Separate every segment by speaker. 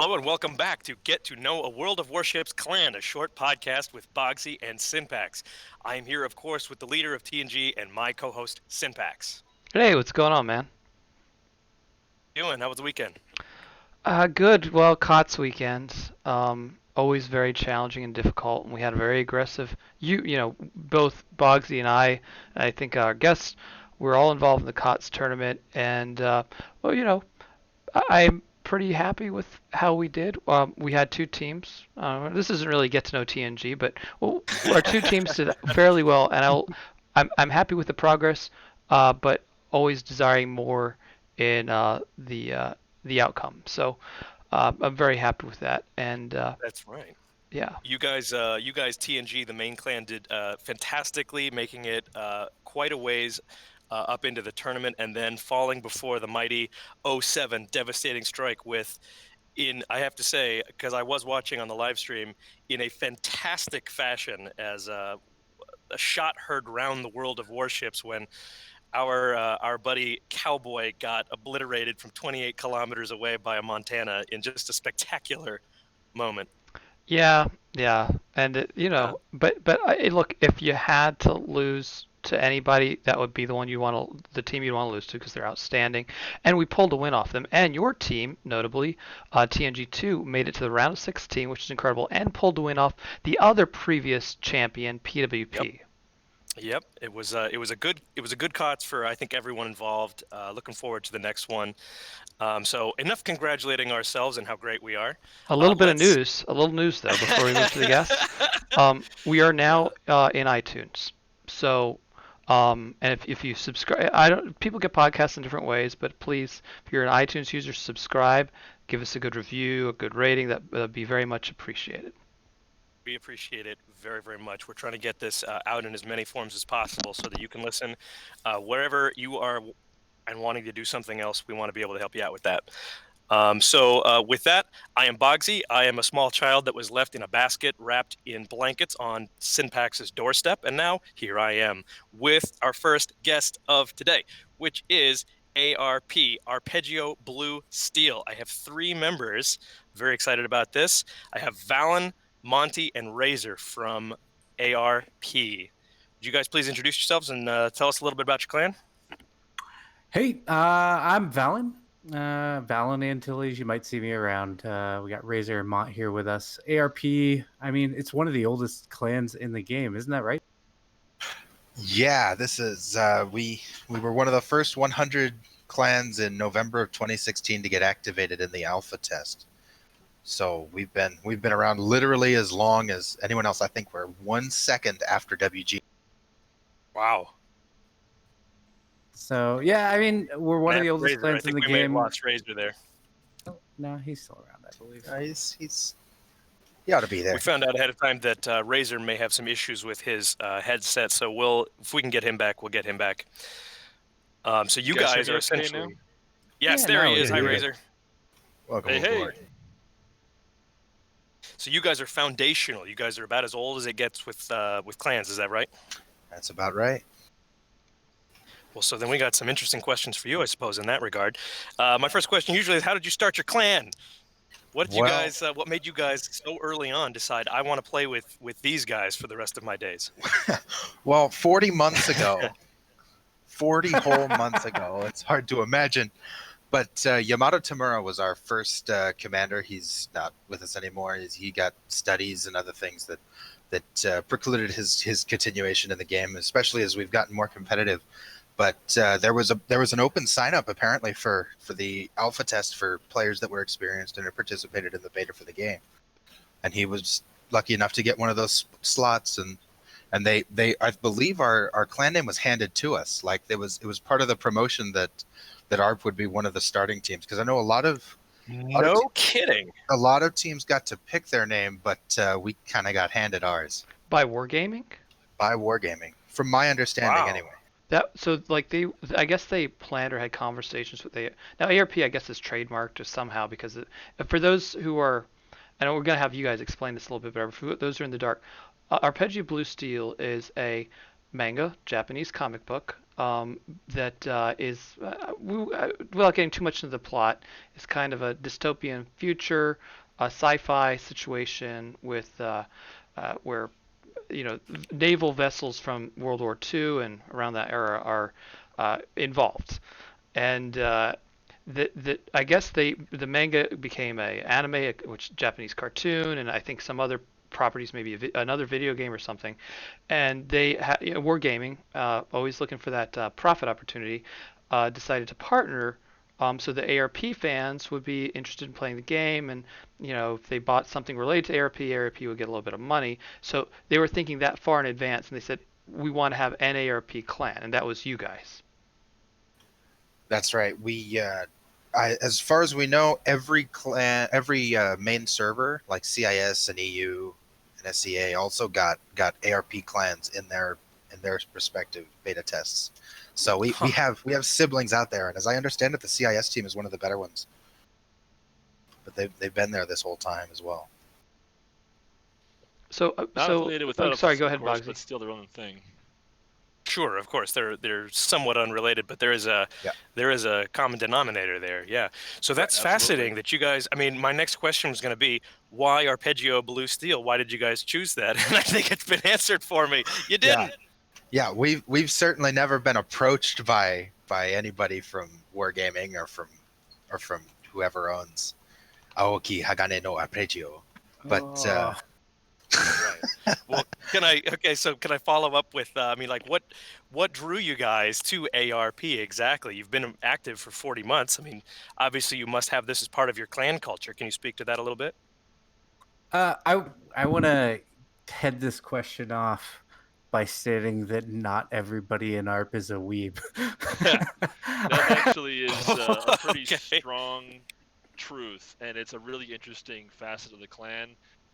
Speaker 1: Hello and welcome back to Get to Know a World of Warships Clan, a short podcast with Bogsy and Synpax. I am here, of course, with the leader of TNG and my co-host, Synpax.
Speaker 2: Hey, what's going on, man?
Speaker 1: How you doing? How was the weekend?
Speaker 2: Good. Well, COTS weekend. Always very challenging and difficult, and we had a very aggressive. Both Bogsy and I think our guests, were all involved in the COTS tournament, and well, I'm pretty happy with how we did. We had two teams. This doesn't really get to know TNG, but our two teams did fairly well, and I'm happy with the progress, but always desiring more in the outcome. So I'm very happy with that, and
Speaker 1: That's right.
Speaker 2: yeah.
Speaker 1: You guys, TNG, the main clan, did fantastically, making it quite a ways up into the tournament, and then falling before the mighty '07 devastating strike I have to say, because I was watching on the live stream, in a fantastic fashion as a shot heard round the world of warships when our buddy Cowboy got obliterated from 28 kilometers away by a Montana in just a spectacular moment.
Speaker 2: Yeah, yeah, and
Speaker 1: Uh,
Speaker 2: look, if you had to lose to anybody, that would be the team you'd want to lose to because they're outstanding, and we pulled a win off them. And your team, notably, TNG2, made it to the round of 16, which is incredible, and pulled the win off the other previous champion,
Speaker 1: yep.
Speaker 2: PWP.
Speaker 1: Yep, it was a good COTS for I think everyone involved. Looking forward to the next one. So enough congratulating ourselves and how great we are. Let's.
Speaker 2: A little news though, before we move to the guests. We are now in iTunes. So, and if you subscribe, I don't. People get podcasts in different ways, but please, if you're an iTunes user, subscribe, give us a good review, a good rating. That would be very much appreciated.
Speaker 1: We appreciate it very, very much. We're trying to get this out in as many forms as possible so that you can listen wherever you are and wanting to do something else. We want to be able to help you out with that. With that, I am Bogsy. I am a small child that was left in a basket wrapped in blankets on Synpax's doorstep. And now here I am with our first guest of today, which is ARP, Arpeggio Blue Steel. I have three members. Very excited about this. I have Valen, Monty, and Razor from ARP. Would you guys please introduce yourselves and tell us a little bit about your clan?
Speaker 3: Hey, I'm Valen. Valen Antilles. You might see me around. We got Razor and Mont here with us. ARP, I mean, it's one of the oldest clans in the game, isn't that right?
Speaker 4: Yeah, this is we were one of the first 100 clans in November of 2016 to get activated in the alpha test. So we've been around literally as long as anyone else. I think we're 1 second after WG.
Speaker 1: Wow.
Speaker 3: So, yeah, I mean, we're one of the oldest
Speaker 1: Razor, I
Speaker 3: clans in
Speaker 1: think
Speaker 3: the
Speaker 1: we may have
Speaker 3: game.
Speaker 1: lost Razor there.
Speaker 3: Oh, no, he's still around, I believe.
Speaker 4: He ought to be there.
Speaker 1: We found out ahead of time that Razor may have some issues with his headset, so if we can get him back, we'll get him back. So you guys are essentially. Yes,
Speaker 3: Yeah,
Speaker 1: there
Speaker 3: no,
Speaker 1: he is.
Speaker 3: we're
Speaker 1: Hi,
Speaker 3: here.
Speaker 1: Razor.
Speaker 4: Welcome
Speaker 1: Hey.
Speaker 4: aboard.
Speaker 1: So you guys are foundational. You guys are about as old as it gets with clans. Is that right?
Speaker 4: That's about right.
Speaker 1: Well, so then we got some interesting questions for you, I suppose, in that regard. My first question usually is, how did you start your clan? What made you guys so early on decide I want to play with these guys for the rest of my days?
Speaker 4: Well, 40 months ago, 40 whole months ago. It's hard to imagine. But Yamato Tamura was our first commander. He's not with us anymore. He got studies and other things that precluded his continuation in the game, especially as we've gotten more competitive. But there was an open sign up apparently for the alpha test for players that were experienced and had participated in the beta for the game, and he was lucky enough to get one of those slots. And they I believe our clan name was handed to us. Like it was part of the promotion that ARP would be one of the starting teams, because I know
Speaker 1: No kidding.
Speaker 4: a lot of teams got to pick their name, but we kind of got handed ours
Speaker 2: By Wargaming?
Speaker 4: by Wargaming, from my understanding
Speaker 1: Wow.
Speaker 4: anyway.
Speaker 2: I guess they planned or had conversations with now ARP I guess is trademarked or somehow because for those who are, I know we're gonna have you guys explain this a little bit better. For those who are in the dark, Arpeggio Blue Steel is a manga, Japanese comic book, that is, without getting too much into the plot, is kind of a dystopian future, a sci-fi situation with where naval vessels from World War II and around that era are involved, and I guess the manga became a anime, which Japanese cartoon, and I think some other properties, maybe another video game or something, and they Wargaming, always looking for that profit opportunity, decided to partner. So the ARP fans would be interested in playing the game, and if they bought something related to ARP would get a little bit of money. So they were thinking that far in advance, and they said we want to have an ARP clan, and that was you guys.
Speaker 4: That's right. As far as we know, every clan, every main server like CIS and EU and SCA also got ARP clans in their respective beta tests. So we have siblings out there, and as I understand it, the CIS team is one of the better ones. But they've been there this whole time as well.
Speaker 2: So
Speaker 5: Not affiliated with us,
Speaker 2: sorry, go ahead,
Speaker 5: of course,
Speaker 2: Bogsy.
Speaker 5: but still their own thing.
Speaker 1: Sure, of course, they're somewhat unrelated, but there is a common denominator there. Yeah. So that's fascinating that you guys. I mean, my next question was going to be why Arpeggio Blue Steel? Why did you guys choose that? And I think it's been answered for me. You didn't.
Speaker 4: Yeah, we've certainly never been approached by anybody from Wargaming or from whoever owns Aoki Hagane no Arpeggio. But
Speaker 1: Right. Well, can I follow up with? I mean, like, what drew you guys to ARP exactly? You've been active for 40 months. I mean, obviously, you must have this as part of your clan culture. Can you speak to that a little bit?
Speaker 3: I want to head this question off by stating that not everybody in ARP is a weeb.
Speaker 5: That actually is a pretty
Speaker 1: Okay.
Speaker 5: strong truth, and it's a really interesting facet of the clan.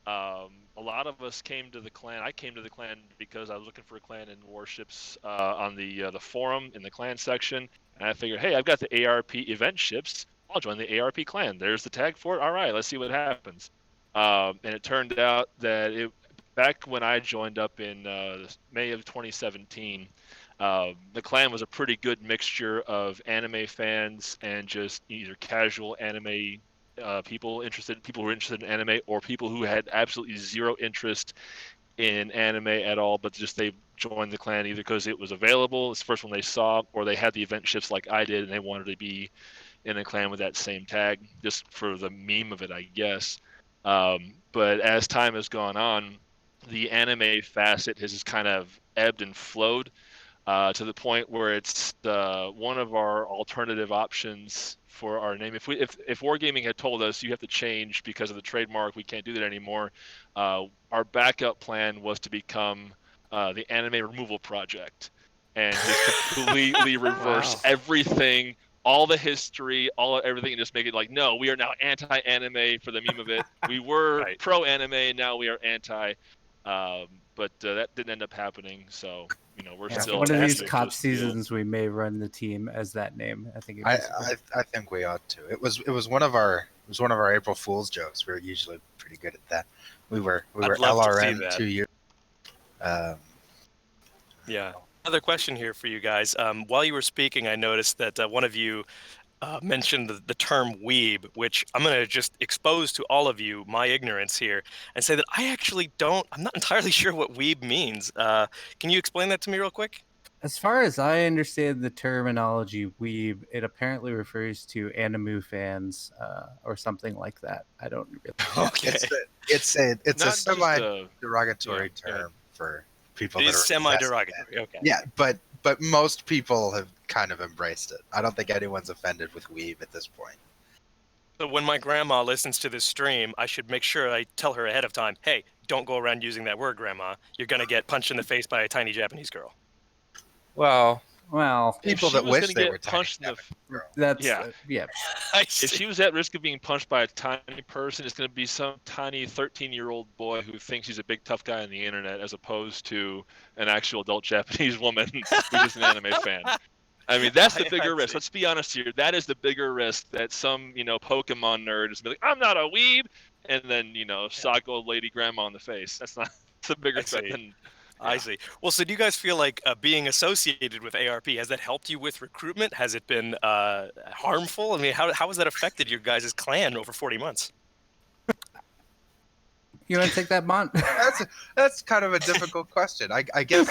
Speaker 5: A lot of us came to the clan. I came to the clan because I was looking for a clan in warships on the forum in the clan section, and I figured, hey, I've got the ARP event ships. I'll join the ARP clan. There's the tag for it. All right, let's see what happens. And it turned out that back when I joined up in May of 2017, the clan was a pretty good mixture of anime fans and just either casual anime people who were interested in anime, or people who had absolutely zero interest in anime at all, but just they joined the clan either because it was available, it's the first one they saw, or they had the event ships like I did and they wanted to be in a clan with that same tag just for the meme of it, I guess. But as time has gone on, the anime facet has just kind of ebbed and flowed to the point where it's one of our alternative options for our name. If Wargaming had told us you have to change because of the trademark, we can't do that anymore, our backup plan was to become the Anime Removal Project and just completely reverse everything, all the history, everything, and just make it like, no, we are now anti-anime for the meme of it. We were pro-anime, now we are anti. But that didn't end up happening, so we're still.
Speaker 3: One of these COP seasons, we may run the team as that name. I think.
Speaker 4: I think we ought to. It was one of our April Fool's jokes. We were usually pretty good at that. We were LRN 2 years.
Speaker 1: Yeah. Another question here for you guys. While you were speaking, I noticed that one of you mentioned the term weeb, which I'm going to just expose to all of you my ignorance here and say that I'm not entirely sure what weeb means. Can you explain that to me real quick?
Speaker 3: As far as I understand the terminology weeb, it apparently refers to anime fans or something like that. I don't really.
Speaker 1: Okay.
Speaker 4: It's a semi-derogatory term for people.
Speaker 1: It is semi-derogatory. Okay.
Speaker 4: Yeah, but most people have kind of embraced it. I don't think anyone's offended with weeb at this point.
Speaker 1: So when my grandma listens to this stream, I should make sure I tell her ahead of time, hey, don't go around using that word, Grandma. You're going to get punched in the face by a tiny Japanese girl.
Speaker 3: Well,
Speaker 4: people that wish they were
Speaker 5: punched in
Speaker 4: the
Speaker 3: that's
Speaker 5: yeah.
Speaker 1: If
Speaker 5: she was at risk of being punched by a tiny person, it's going to be some tiny 13-year-old boy who thinks he's a big tough guy on the internet, as opposed to an actual adult Japanese woman who's just an anime fan. I mean, that's the bigger risk. Let's be honest here. That is the bigger risk, that some Pokemon nerd is be like, I'm not a weeb, and then sock old lady grandma in the face. That's not the bigger threat than
Speaker 1: I see. Well, so do you guys feel like being associated with ARP, has that helped you with recruitment? Has it been harmful? I mean, how has that affected your guys' clan over 40 months?
Speaker 3: You want to take that, Mont?
Speaker 4: That's kind of a difficult question. I guess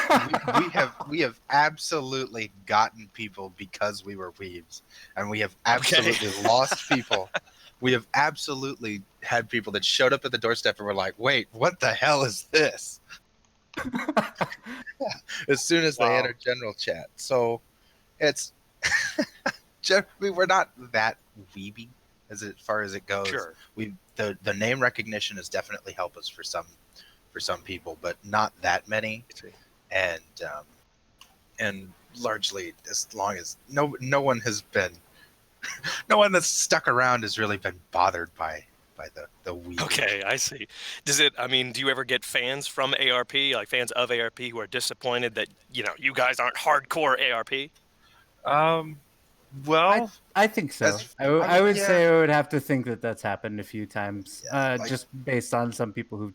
Speaker 4: we have absolutely gotten people because we were weebs, and we have absolutely lost people. We have absolutely had people that showed up at the doorstep and were like, "Wait, what the hell is this?" As soon as they
Speaker 1: Wow.
Speaker 4: enter general chat. So it's we're not that weeby as far as it goes.
Speaker 1: Sure.
Speaker 4: The name recognition has definitely helped us for some people, but not that many.
Speaker 1: I see.
Speaker 4: And largely, as long as no one has been, no one that's stuck around has really been bothered by the weeb.
Speaker 1: Okay, I see. I mean, do you ever get fans from ARP, like fans of ARP who are disappointed that, you guys aren't hardcore ARP?
Speaker 4: Well,
Speaker 3: I think so. I would say I would have to think that that's happened a few times, just based on some people who've.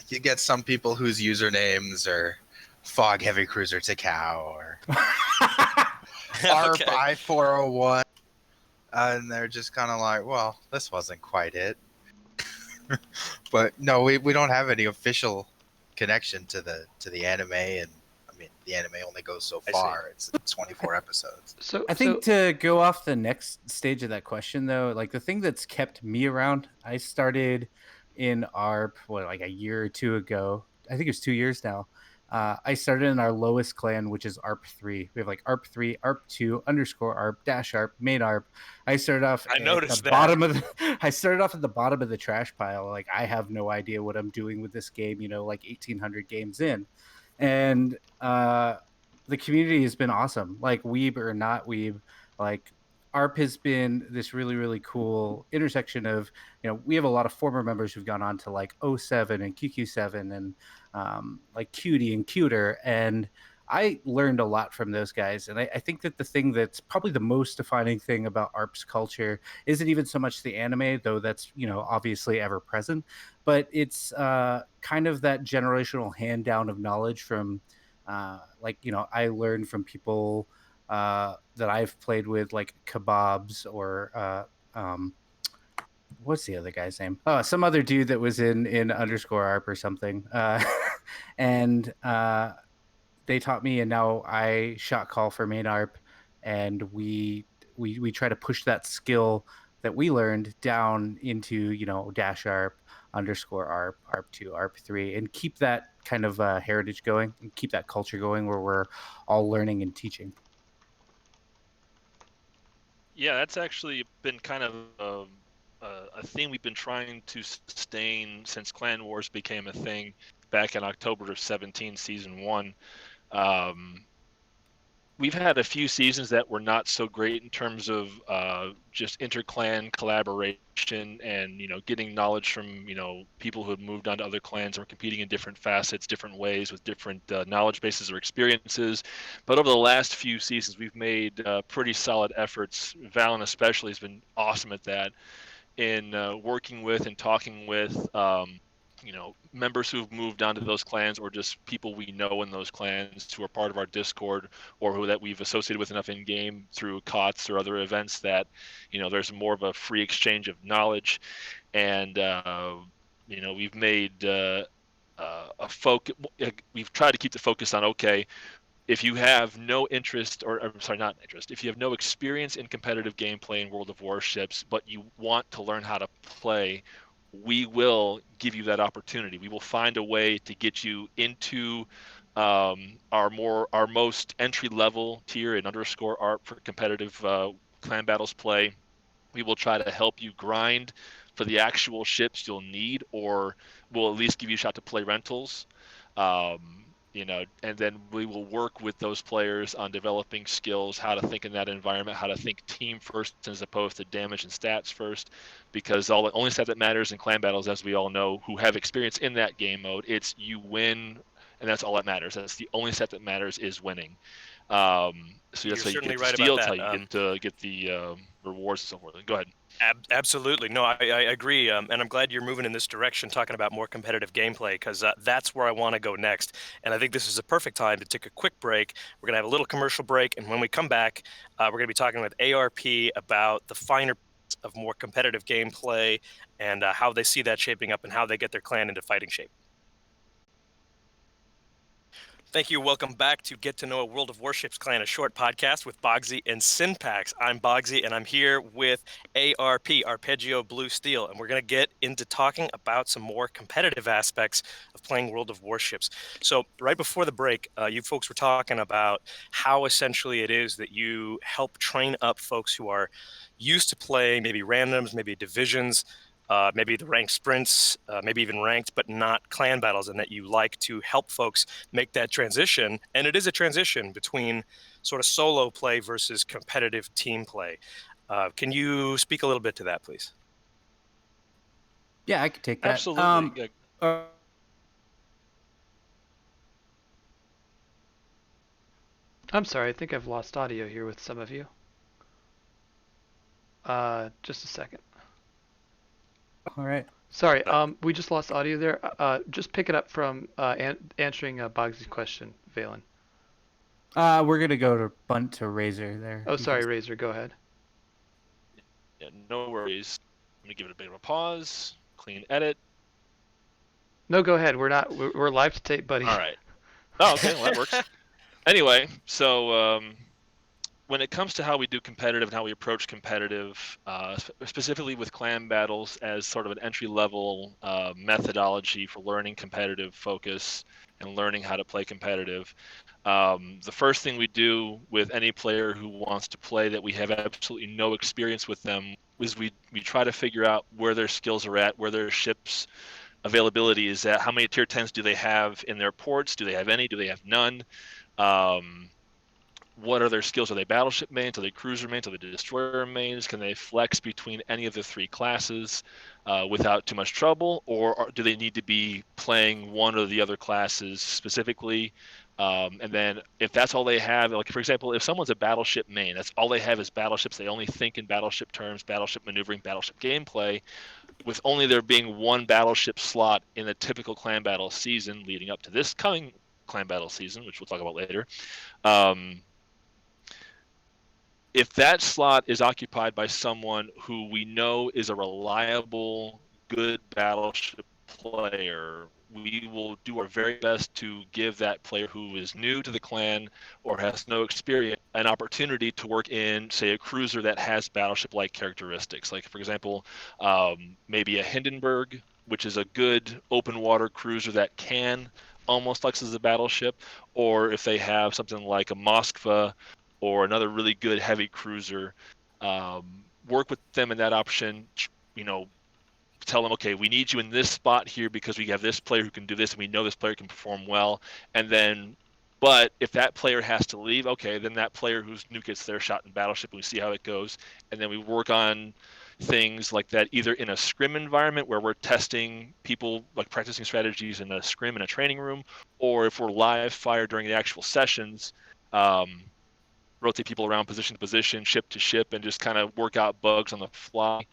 Speaker 4: You get some people whose usernames are Fog Heavy Cruiser to Cow or ARP I-401, and they're just kind of like, well, this wasn't quite it. But no, we don't have any official connection to the anime, and I mean the anime only goes so far. It's 24 episodes.
Speaker 2: So
Speaker 3: I think to go off the next stage of that question, though, like the thing that's kept me around, I started in ARP like a year or two ago. I think it was 2 years now. I started in our lowest clan, which is ARP3. We have like ARP3, ARP2, underscore ARP, dash ARP, main ARP. I started off
Speaker 1: I
Speaker 3: at
Speaker 1: noticed
Speaker 3: the
Speaker 1: that.
Speaker 3: bottom of I started off at the bottom of the trash pile. Like I have no idea what I'm doing with this game, like 1800 games in. And the community has been awesome. Like weeb or not weeb, like ARP has been this really, really cool intersection of, we have a lot of former members who've gone on to like O7 and QQ7 and like Cutie and Cuter. And I learned a lot from those guys. And I think that the thing that's probably the most defining thing about ARP's culture isn't even so much the anime, though that's, obviously ever present, but it's kind of that generational hand down of knowledge from I learned from people that I've played with, like Kebabs or what's the other guy's name? Oh, some other dude that was in underscore ARP or something. And they taught me, and now I shot call for main ARP, and we try to push that skill that we learned down into dash ARP, underscore ARP, ARP2, ARP3, and keep that kind of heritage going and keep that culture going where we're all learning and teaching.
Speaker 5: Yeah, that's actually been kind of a thing we've been trying to sustain since Clan Wars became a thing back in October of 17, Season 1. We've had a few seasons that were not so great in terms of just inter-clan collaboration and, getting knowledge from, people who have moved on to other clans or competing in different facets, different ways with different knowledge bases or experiences. But over the last few seasons, we've made pretty solid efforts. Valen especially has been awesome at that in working with and talking with members who've moved on to those clans or just people we know in those clans who are part of our Discord or who that we've associated with enough in game through COTS or other events that, there's more of a free exchange of knowledge. And, we've made a focus. We've tried to keep the focus on, okay, if you have no interest, or I'm sorry, not interest, if you have no experience in competitive gameplay in World of Warships, but you want to learn how to play, we will give you that opportunity. We will find a way to get you into our most entry level tier in underscore ARP for competitive clan battles play. We will try to help you grind for the actual ships you'll need, or we'll at least give you a shot to play rentals. And then we will work with those players on developing skills, how to think in that environment, how to think team first as opposed to damage and stats first, because the only stat that matters in clan battles, as we all know, who have experience in that game mode, it's you win, and that's all that matters. That's the only stat that matters is winning. So
Speaker 1: You're
Speaker 5: that's how you
Speaker 1: certainly
Speaker 5: get the
Speaker 1: right about
Speaker 5: steel. That's
Speaker 1: that.
Speaker 5: how you get the rewards and so forth. Go ahead.
Speaker 1: Absolutely. No, I agree. And I'm glad you're moving in this direction, talking about more competitive gameplay, because that's where I want to go next. And I think this is a perfect time to take a quick break. We're going to have a little commercial break. And when we come back, we're going to be talking with ARP about the finer points of more competitive gameplay and how they see that shaping up and how they get their clan into fighting shape. Thank you. Welcome back to Get to Know a World of Warships Clan, a short podcast with Bogsy and Synpax. I'm Bogsy, and I'm here with ARP, Arpeggio Blue Steel, and we're going to get into talking about some more competitive aspects of playing World of Warships. So right before the break, you folks were talking about how essentially it is that you help train up folks who are used to playing maybe randoms, maybe divisions, maybe the ranked sprints, maybe even ranked, but not clan battles, and that you like to help folks make that transition. And it is a transition between sort of solo play versus competitive team play. Can you speak a little bit to that, please?
Speaker 3: Yeah, I could take that.
Speaker 5: Absolutely.
Speaker 2: I'm sorry, I think I've lost audio here with some of you. Just a second.
Speaker 3: All right.
Speaker 2: Sorry, we just lost audio there. Just pick it up from answering Bogsy's question, Valen.
Speaker 3: We're gonna go to bunt to Razor there.
Speaker 2: Oh, sorry, Razor, go ahead.
Speaker 5: Yeah, no worries. I'm gonna give it a bit of a pause. Clean edit.
Speaker 2: No, go ahead. We're live to tape, buddy.
Speaker 5: All right. Oh, okay. Well, that works. Anyway, so when it comes to how we do competitive and how we approach competitive, specifically with clan battles as sort of an entry-level methodology for learning competitive focus and learning how to play competitive, the first thing we do with any player who wants to play that we have absolutely no experience with them is we try to figure out where their skills are at, where their ships availability is at, how many tier 10s do they have in their ports, do they have any, do they have none, what are their skills? Are they battleship mains? Are they cruiser mains? Are they destroyer mains? Can they flex between any of the three classes without too much trouble? Or do they need to be playing one or the other classes specifically? And then if that's all they have, like for example, if someone's a battleship main, that's all they have is battleships. They only think in battleship terms, battleship maneuvering, battleship gameplay, with only there being one battleship slot in the typical clan battle season leading up to this coming clan battle season, which we'll talk about later. If that slot is occupied by someone who we know is a reliable, good battleship player, we will do our very best to give that player who is new to the clan or has no experience an opportunity to work in, say, a cruiser that has battleship-like characteristics. Like, for example, maybe a Hindenburg, which is a good open water cruiser that can almost flex as a battleship, or if they have something like a Moskva or another really good heavy cruiser, work with them in that option, tell them, okay, we need you in this spot here because we have this player who can do this and we know this player can perform well. And then, but if that player has to leave, okay, then that player who's new gets their shot in battleship and we see how it goes. And then we work on things like that, either in a scrim environment where we're testing people, like practicing strategies in a scrim in a training room, or if we're live fire during the actual sessions, rotate people around position to position, ship to ship, and just kind of work out bugs on the fly,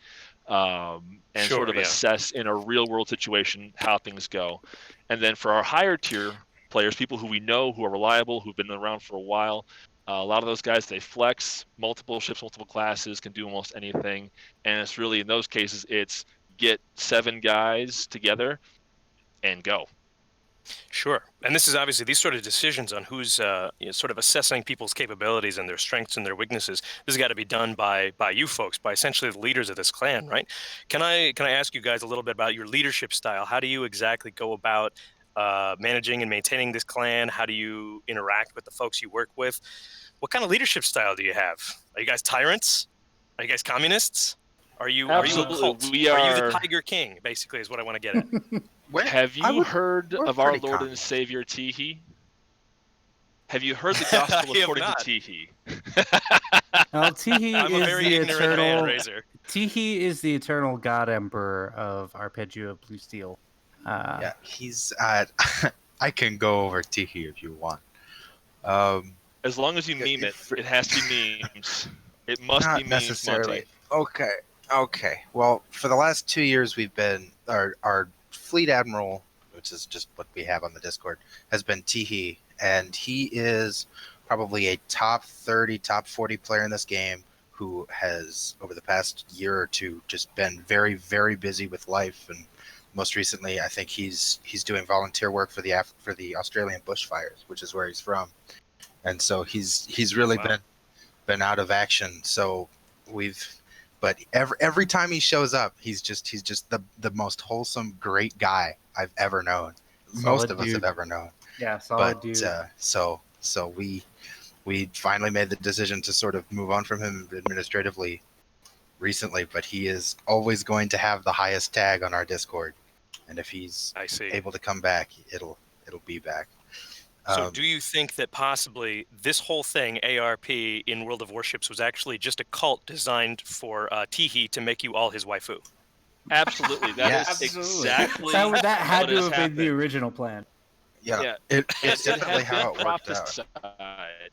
Speaker 5: and sort of assess in a real world situation how things go. And then for our higher tier players, people who we know who are reliable, who've been around for a while, a lot of those guys, they flex multiple ships, multiple classes, can do almost anything. And it's really, in those cases, it's get 7 guys together and go.
Speaker 1: Sure. And this is obviously these sort of decisions on who's sort of assessing people's capabilities and their strengths and their weaknesses. This has got to be done by you folks, by essentially the leaders of this clan, right? Can I ask you guys a little bit about your leadership style? How do you exactly go about managing and maintaining this clan? How do you interact with the folks you work with? What kind of leadership style do you have? Are you guys tyrants? Are you guys communists? Are you a cult? Are you the Tiger King? Basically, is what I want to get at.
Speaker 5: Have you heard of our Lord and Savior Teehee? Have you heard the gospel according to Teehee?
Speaker 3: Well, Teehee
Speaker 1: I'm a very ignorant man, Razor.
Speaker 3: Teehee is the eternal god emperor of Arpeggio of Blue Steel.
Speaker 4: Yeah, he's. I can go over Teehee if you want.
Speaker 5: As long as you
Speaker 4: Yeah,
Speaker 5: meme it,
Speaker 4: if-
Speaker 5: it has to be memes. It must be
Speaker 4: Not
Speaker 5: memes,
Speaker 4: necessarily.
Speaker 5: Monty.
Speaker 4: Okay. Well, for the last 2 years, we've been our fleet admiral, which is just what we have on the Discord, has been Teehee, and he is probably a top 30, top 40 player in this game who has over the past year or two just been very, very busy with life, and most recently, I think he's doing volunteer work for the Australian bushfires, which is where he's from, and so he's really
Speaker 1: Wow.
Speaker 4: been out of action. So we've, but every time he shows up, he's just the most wholesome, great guy I've ever known. Most
Speaker 3: Solid
Speaker 4: of us have
Speaker 3: dude.
Speaker 4: ever known.
Speaker 3: Yeah, solid
Speaker 4: But
Speaker 3: dude.
Speaker 4: so we finally made the decision to sort of move on from him administratively recently. But he is always going to have the highest tag on our Discord, and if he's
Speaker 1: I see.
Speaker 4: able to come back, it'll be back.
Speaker 1: So do you think that possibly this whole thing, ARP in World of Warships, was actually just a cult designed for Teehee to make you all his waifu?
Speaker 5: Absolutely. That is
Speaker 4: Yes.
Speaker 5: exactly
Speaker 3: that had
Speaker 5: what
Speaker 3: to
Speaker 5: has
Speaker 3: have been the
Speaker 5: happened.
Speaker 3: original plan.
Speaker 4: Yeah,
Speaker 5: Yeah.
Speaker 4: it's
Speaker 5: It
Speaker 4: definitely
Speaker 5: has been
Speaker 4: how it worked out.
Speaker 5: prophesied.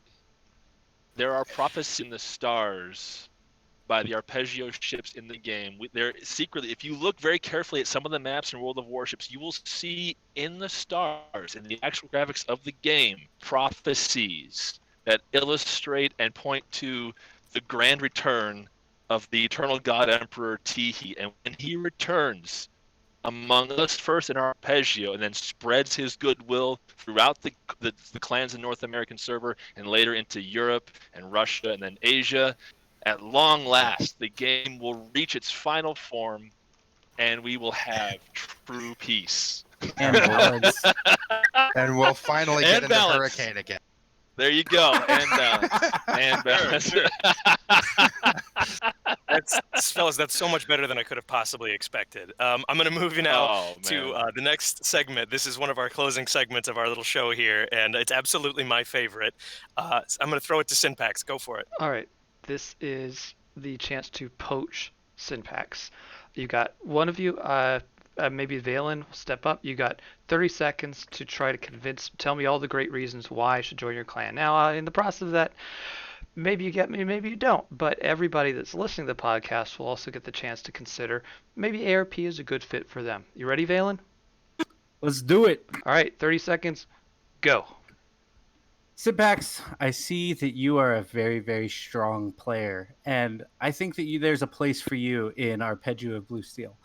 Speaker 5: There are prophecies in the stars by the Arpeggio ships in the game. They're secretly, if you look very carefully at some of the maps in World of Warships, you will see in the stars, in the actual graphics of the game, prophecies that illustrate and point to the grand return of the eternal god emperor Teehee. And when he returns among us first in Arpeggio and then spreads his goodwill throughout the clans in North American server and later into Europe and Russia and then Asia, at long last, the game will reach its final form and we will have true peace.
Speaker 3: And balance.
Speaker 4: And we'll finally
Speaker 5: And
Speaker 4: get into
Speaker 5: balance.
Speaker 4: Hurricane again.
Speaker 5: There you go. And balance. And balance.
Speaker 1: Fellas, that's so much better than I could have possibly expected. I'm going to move you now
Speaker 5: Oh,
Speaker 1: to
Speaker 5: man.
Speaker 1: the next segment. This is one of our closing segments of our little show here, and it's absolutely my favorite. I'm going to throw it to Synpax. Go for it.
Speaker 2: All right, this is the chance to poach Synpax. You got one of you, maybe Valen, step up. You got 30 seconds to try to tell me all the great reasons why I should join your clan. Now, in the process of that, maybe you get me, maybe you don't. But everybody that's listening to the podcast will also get the chance to consider maybe ARP is a good fit for them. You ready, Valen?
Speaker 3: Let's do it.
Speaker 2: All right, 30 seconds, go.
Speaker 3: Synpax, I see that you are a very, very strong player, and I think that there's a place for you in Arpeggio of Blue Steel.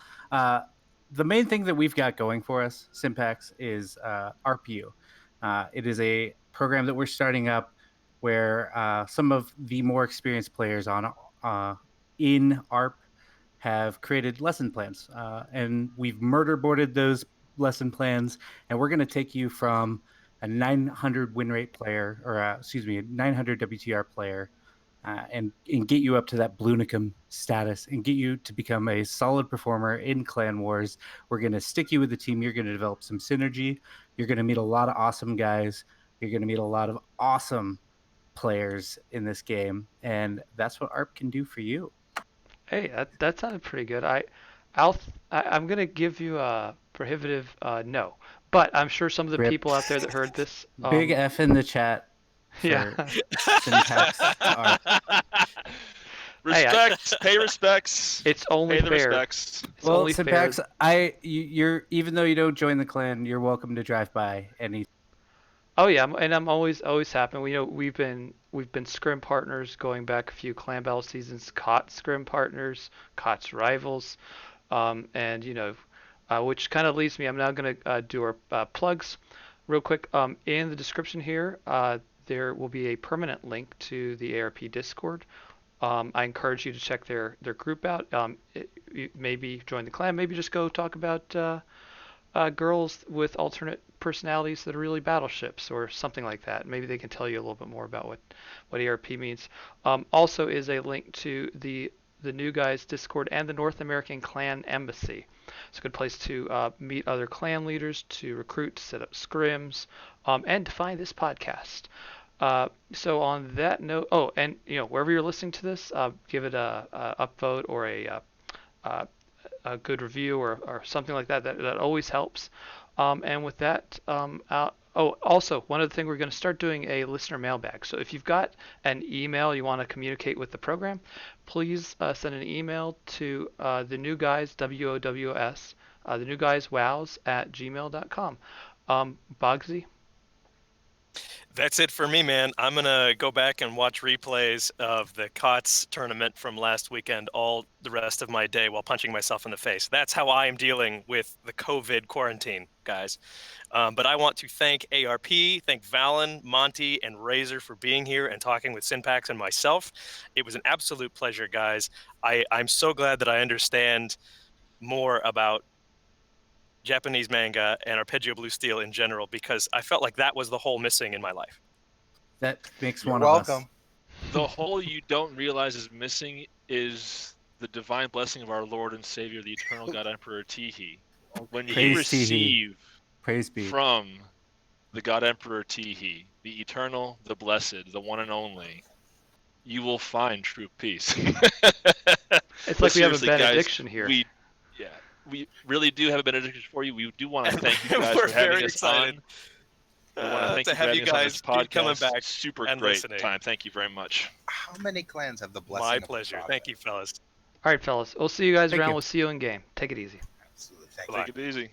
Speaker 3: The main thing that we've got going for us, Synpax, is RPU. It is a program that we're starting up where some of the more experienced players on in ARP have created lesson plans, and we've murder boarded those lesson plans, and we're going to take you from a 900 win rate player, or excuse me, a 900 WTR player, and get you up to that Blunicum status and get you to become a solid performer in Clan Wars. We're going to stick you with the team. You're going to develop some synergy. You're going to meet a lot of awesome guys. You're going to meet a lot of awesome players in this game, and that's what ARP can do for you.
Speaker 2: Hey, that sounded pretty good. I'm gonna give you a prohibitive no, but I'm sure some of the
Speaker 3: Rip.
Speaker 2: people out there that heard this,
Speaker 3: Big F in the chat for
Speaker 2: yeah,
Speaker 3: Syntax to ARP.
Speaker 5: Respects. Pay respects.
Speaker 2: it's only
Speaker 5: Pay the
Speaker 2: fair.
Speaker 5: respects.
Speaker 2: It's
Speaker 3: Well,
Speaker 2: only fair.
Speaker 3: Syntax, you're even though you don't join the clan, you're welcome to drive by any.
Speaker 2: Oh yeah, and I'm always happy. We've been scrim partners going back a few clan battle seasons. COT scrim partners, COT's rivals, and which kind of leads me. I'm now going to do our plugs real quick. In the description here, there will be a permanent link to the ARP Discord. I encourage you to check their group out. Maybe join the clan. Maybe just go talk about girls with alternate personalities that are really battleships or something like that. Maybe they can tell you a little bit more about what ARP means. Also is a link to the New Guys Discord and the North American Clan Embassy. It's a good place to meet other clan leaders, to recruit, to set up scrims, and to find this podcast. So on that note, and wherever you're listening to this, give it a upvote or a good review or something like that. That always helps. And with that, Oh, also, one other thing, we're going to start doing a listener mailbag. So if you've got an email you want to communicate with the program, please send an email to the new guys, WOWS, the new guys, WOWS at gmail.com. Bogsy?
Speaker 1: That's it for me, man. I'm gonna go back and watch replays of the COTS tournament from last weekend all the rest of my day while punching myself in the face. That's how I am dealing with the COVID quarantine, guys. But I want to thank ARP, thank Valen, Monty, and Razor for being here and talking with Synpax and myself. It was an absolute pleasure, guys. I'm so glad that I understand more about Japanese manga and Arpeggio Blue Steel in general, because I felt like that was the hole missing in my life.
Speaker 3: That makes
Speaker 4: You're
Speaker 3: one
Speaker 4: welcome.
Speaker 3: of us.
Speaker 5: The hole you don't realize is missing is the divine blessing of our Lord and Savior, the eternal God Emperor Tihi. When you
Speaker 3: Praise Tihi.
Speaker 5: receive
Speaker 3: Praise be.
Speaker 5: from the God Emperor Tihi, the eternal, the blessed, the one and only, you will find true peace.
Speaker 2: It's
Speaker 5: But
Speaker 2: like we have a
Speaker 5: seriously, guys,
Speaker 2: benediction here.
Speaker 5: we really do have a benediction for you. We do want to thank you guys
Speaker 1: We're
Speaker 5: for having
Speaker 1: very
Speaker 5: us
Speaker 1: excited
Speaker 5: on. We want to thank
Speaker 1: to
Speaker 5: you for
Speaker 1: have
Speaker 5: having
Speaker 1: you
Speaker 5: us on this
Speaker 1: guys keep coming
Speaker 5: podcast.
Speaker 1: back
Speaker 5: Super
Speaker 1: and
Speaker 5: great
Speaker 1: listening.
Speaker 5: time. Thank you very much.
Speaker 4: How many clans have the blessing?
Speaker 1: My
Speaker 4: of the
Speaker 1: pleasure.
Speaker 4: prophet?
Speaker 1: Thank you, fellas.
Speaker 2: All right, fellas. We'll see you guys
Speaker 3: Thank
Speaker 2: around.
Speaker 3: you.
Speaker 2: We'll see you in game. Take it easy.
Speaker 4: Absolutely. Thank you.
Speaker 1: Bye.
Speaker 5: Take it easy.